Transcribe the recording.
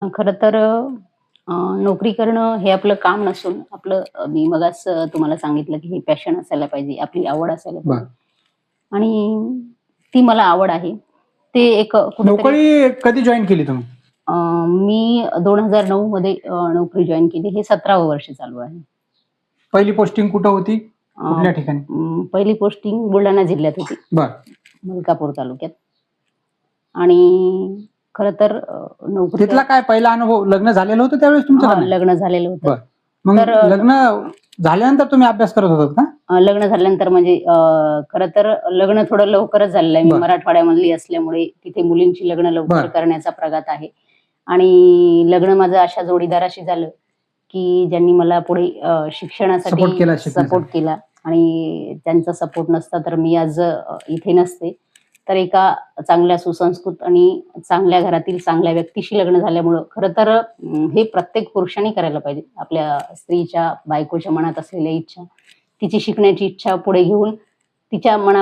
खरं तर नोकरी करणं हे आपलं काम नसून आपलं मी मगाच तुम्हाला सांगितलं, की हे पॅशन असायला पाहिजे, आपली आवड असायला पाहिजे बरं. आणि ती मला आवड आहे. ते एक कुठेतरी नोकरी कधी जॉइन केली तुम्ही? मी 2009 मध्ये नोकरी जॉइन केली. हे 17वं वर्ष चालू आहे. पहिली पोस्टिंग कुठं होती? अ, कुठल्या ठिकाणी? पहिली पोस्टिंग बुलढाणा जिल्ह्यात होती. बरं. मलकापूर तालुक्यात आणि खरं तर नोकरी तिथला काय पहिला अनुभव? लग्न झालेलं होतं त्यावेळेस तुमचं का हां, नाही? लग्न झालेलं होतं. बरं. मग तर लग्न झाल्यानंतर तुम्ही अभ्यास करत होतात का? लग्न झाल्यानंतर म्हणजे खरं तर लग्न थोडं लवकरच झालेलं आहे. मी बरं. मराठवाड्यामधली असल्यामुळे तिथे मुलींची लग्न लवकर बरं. करण्याचा प्रघात आहे आणि लग्न माझं अशा जोडीदाराशी झालं, की ज्यांनी मला पुढे सपोर्ट शिक्षणासाठी केला सपोर्ट शिकण्यासाठी. केला आणि त्यांचा सपोर्ट नसता तर मी आज इथे नसते. तर एका चांगल्या सुसंस्कृत आणि चांगल्या घरातील चांगल्या व्यक्तीशी लग्न झाल्यामुळं खरं तर हे प्रत्येक पुरुषाने करायला पाहिजे. आपल्या स्त्रीच्या, बायकोच्या मनात असलेल्या इच्छा, तिची शिकण्याची इच्छा पुढे घेऊन तिच्या मना